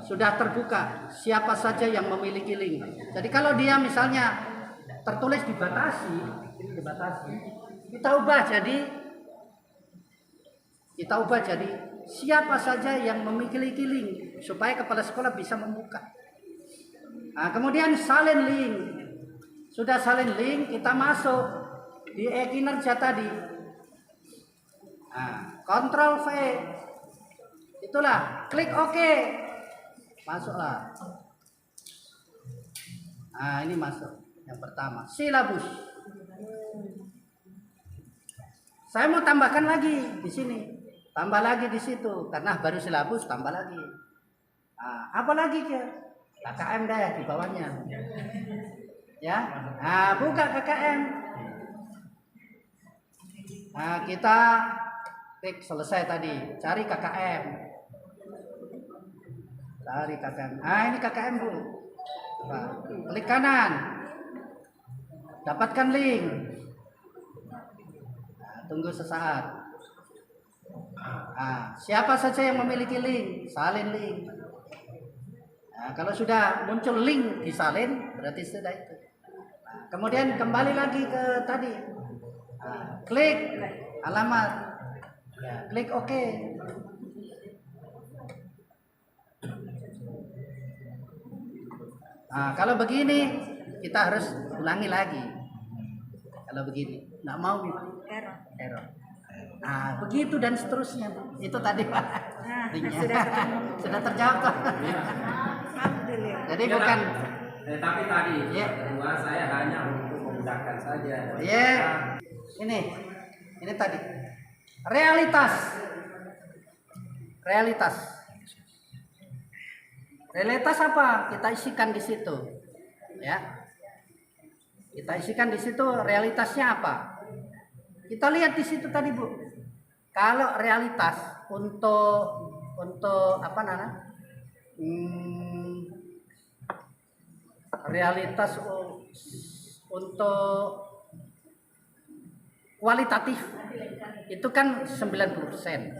sudah terbuka siapa saja yang memiliki link. Jadi kalau dia misalnya tertulis dibatasi, kita ubah jadi siapa saja yang memiliki link supaya kepala sekolah bisa membuka. Nah, kemudian salin link. Sudah salin link, kita masuk di kinerja tadi. Nah, Ctrl V. Itulah, klik OK. Masuklah. Nah, ini masuk. Yang pertama, silabus. Saya mau tambahkan lagi di sini. Tambah lagi di situ karena baru silabus tambah lagi. Nah, apa lagi ke KKM deh di bawahnya. Ya. Nah, buka KKM. Nah, kita klik selesai tadi. Cari KKM. Cari KKM. Nah, ini KKM, Bu. Nah, klik kanan. Dapatkan link. Nah, tunggu sesaat. Nah, siapa saja yang memiliki link, salin link. Nah, kalau sudah muncul link disalin, berarti sudah itu. Nah, kemudian kembali lagi ke tadi. Nah, klik alamat. Ya, klik OK. Nah, kalau begini kita harus ulangi lagi. Kalau begini, nggak mau error. Nah, begitu dan seterusnya. Itu tadi Pak. Sudah terjawab. Jadi bukan. Tapi tadi kedua saya hanya untuk memudahkan saja. Ini tadi realitas. Realitas apa? Kita isikan di situ, ya. Kita isikan di situ realitasnya apa? Kita lihat di situ tadi, Bu. Kalau realitas untuk apa namanya? Realitas untuk kualitatif itu kan 90%.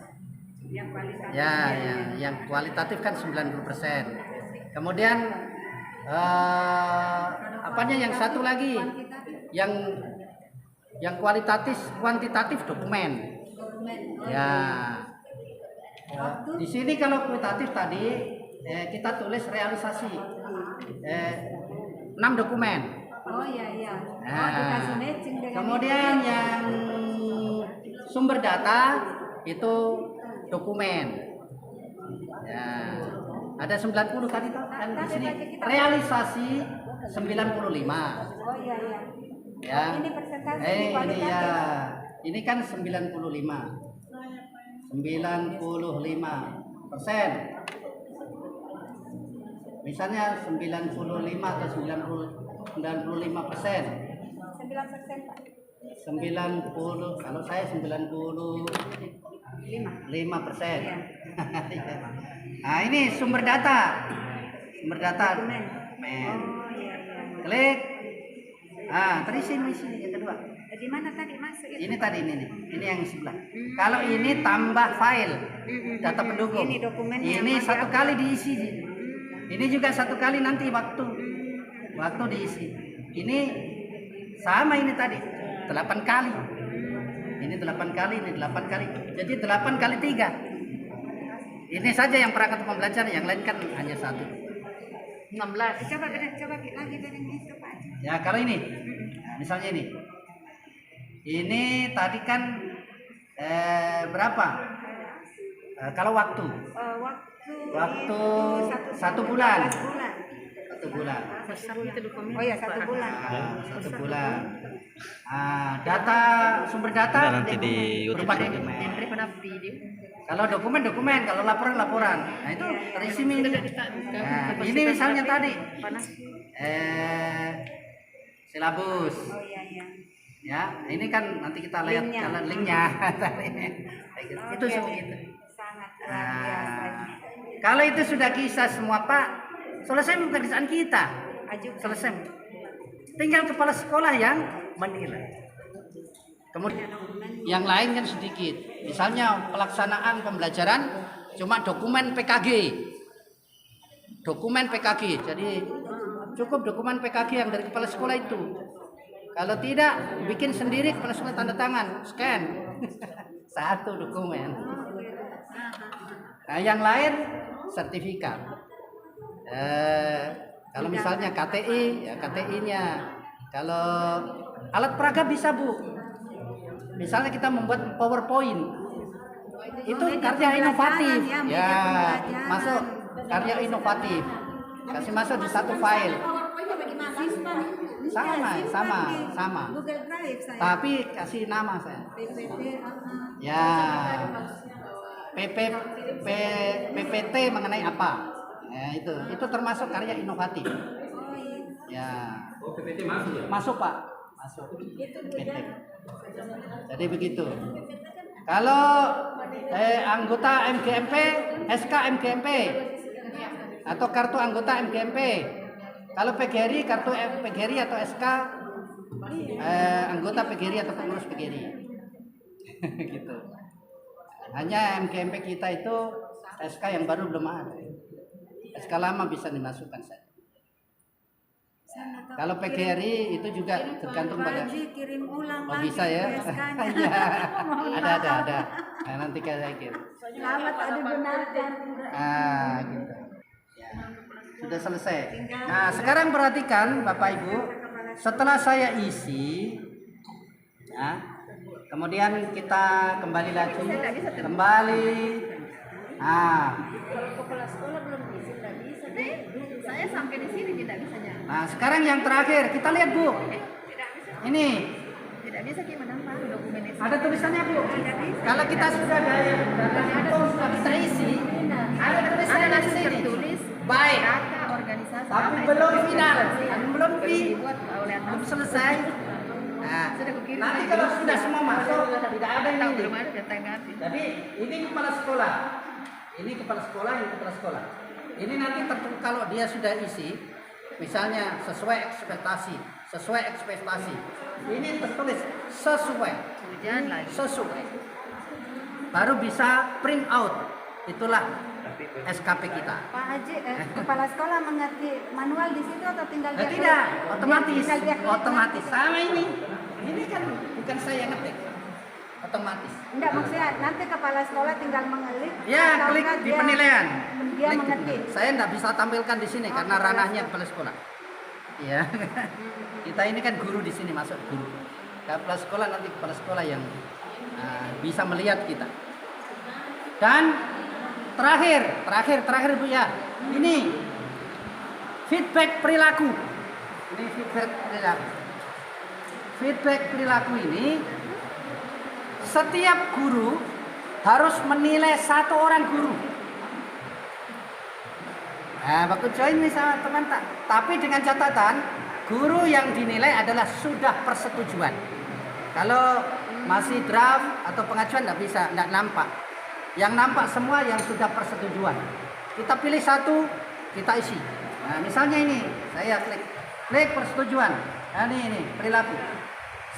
Yang kualitatif kan 90%. Kemudian apanya yang satu lagi yang kuantitatif dokumen. Ya. Di sini kalau kualitatif tadi kita tulis realisasi 6 dokumen. Oh iya. Nah, kemudian yang sumber data itu dokumen. Ya. Ada 90 tadi toh kan di sini. Realisasi 95. Oh iya. Ya. Ini persentase Ini ya. Ini kan 95. 95%. Misalnya 95 atau 95%. 9%, Pak. 90, kalau saya 95%. Nah, ini sumber data. Dokumen. Klik. Ah, terisi misi yang kedua. Di mana tadi masuk itu? Ini tadi ini yang sebelah. Kalau ini tambah file data pendukung. Ini dokumen Ini satu kali diisi. Ini juga satu kali nanti waktu diisi. Ini sama ini tadi 8 kali. Ini 8 kali, ini 8 kali. Jadi 8 kali 3. Ini saja yang perangkat pembelajaran, yang lain kan hanya 1. 16. Coba lagi dari itu, Pak. Ya, kalau ini. Nah, misalnya ini. Ini tadi kan berapa? Kalau waktu. Waktu 1 bulan. 1 bulan. Oh ya, 1 bulan. 1 bulan. Data sumber data nanti di YouTube daripada video. Kalau dokumen, kalau laporan. Nah, itu terisi ini. Nah, ini misalnya tadi. Silabus. Oh iya. Ya, ini kan nanti kita lihat jalan linknya. Itu seperti itu. Sangat luar biasa. Kalau itu sudah kisah semua, Pak, selesai pekerjaan kita. Selesai. Tinggal kepala sekolah yang menilai. Kemudian yang lain kan sedikit. Misalnya pelaksanaan pembelajaran cuma dokumen PKG. Jadi cukup dokumen PKG yang dari kepala sekolah itu. Kalau tidak, bikin sendiri kepala sekolah tanda tangan, scan. 1 dokumen. Nah, yang lain sertifikat. Kalau misalnya KTI, ya KTI-nya. Kalau alat peraga bisa, Bu. Misalnya kita membuat PowerPoint. Itu karya inovatif. Ya, masuk karya inovatif. Kasih masuk di satu file. Sama. Google Drive saya. Tapi kasih nama saya. PPT Ya. PPT mengenai apa? Ya, itu termasuk karya inovatif. Ya. Oh, PPT masuk ya? Masuk Pak, masuk. PPT. Jadi begitu. Kalau anggota MGMP, SK MGMP, atau kartu anggota MGMP. Kalau PGRI, kartu PGRI atau SK anggota PGRI atau pengurus PGRI. Gitu. Hanya MGMP kita itu SK yang baru belum ada. SK lama bisa dimasukkan saja. Kalau PGRI itu juga tergantung pada kirim ulang oh, lagi bisa ya. SK-nya. Iya. ada. Nah, nanti saya kirim. Selamat ada benarkan. Gitu. Ya. Sudah selesai. Nah, sekarang perhatikan Bapak Ibu, setelah saya isi ya, kemudian kita kembali lagi. Kalau kepala sekolah belum diisi tadi, saya sampai di sini tidak bisa nyala. Nah, sekarang yang terakhir kita lihat Bu. Ini Tidak bisa gimana Pak dokumen itu. ada tulisannya Bu. Kalau kita sudah sudah kita isi, ada tulisannya di sini. Tulis Baik. kata organisasi. Tapi apa belum itu? final, belum dibuat oleh belum selesai. Nah, Sudah kukirim. nanti kalau sudah semua masuk, tidak ada yang belum ini. ada ditanggapi. Jadi ini kepala sekolah, ini kepala sekolah, ini kepala sekolah. Ini nanti kalau dia sudah isi, misalnya sesuai ekspektasi, ini tertulis sesuai, Hujan lagi. sesuai. Baru bisa print out, itulah SKP kita. Pak Haji, kepala sekolah mengerti manual di situ atau tinggal dia Tidak, klik? otomatis, Tinggal dia klik. otomatis. Sama ini kan bukan saya ngetik, otomatis. Enggak, maksudnya nanti kepala sekolah tinggal mengelik. Ya, atau klik enggak di dia- penilaian. Dia Klik. mengerti. Saya nggak bisa tampilkan di sini karena ranahnya kepala sekolah. Iya. Kita ini kan guru di sini, masuk guru. Kepala sekolah nanti kepala sekolah yang bisa melihat kita. Dan terakhir Bu ya. Ini feedback perilaku. Ini feedback perilaku. Feedback perilaku ini setiap guru harus menilai satu orang guru. Nah, waktu join nih sama teman tapi dengan catatan guru yang dinilai adalah sudah persetujuan. Kalau masih draft atau pengajuan nggak nampak. Yang nampak semua yang sudah persetujuan. Kita pilih satu, kita isi. Nah, misalnya ini, saya klik persetujuan. Nah, ini perilaku.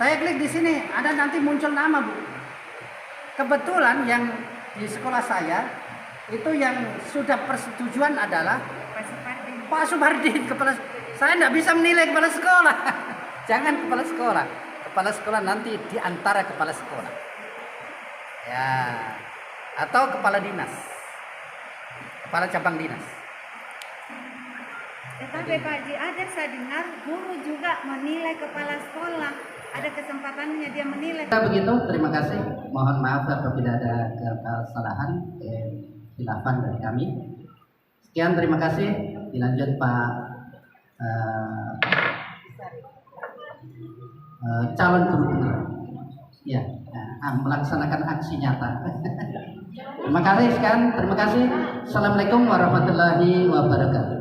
Saya klik di sini, ada nanti muncul nama Bu. Kebetulan yang di sekolah saya itu yang sudah persetujuan adalah Pak Supardin, kepala. Saya tidak bisa menilai kepala sekolah. Jangan kepala sekolah. Kepala sekolah nanti di antara kepala sekolah. Ya. Atau kepala dinas. Kepala cabang dinas. Tetapi Pak Haji, ada saya dengar guru juga menilai kepala sekolah. Ada kesempatannya dia menilai. Begitu, terima kasih. Mohon maaf apabila ada kesalahan, khilafan dari kami. Sekian, terima kasih. Dilanjut Pak calon guru penggerak. Ya, melaksanakan aksi nyata. Terima kasih sekian, terima kasih. Assalamualaikum warahmatullahi wabarakatuh.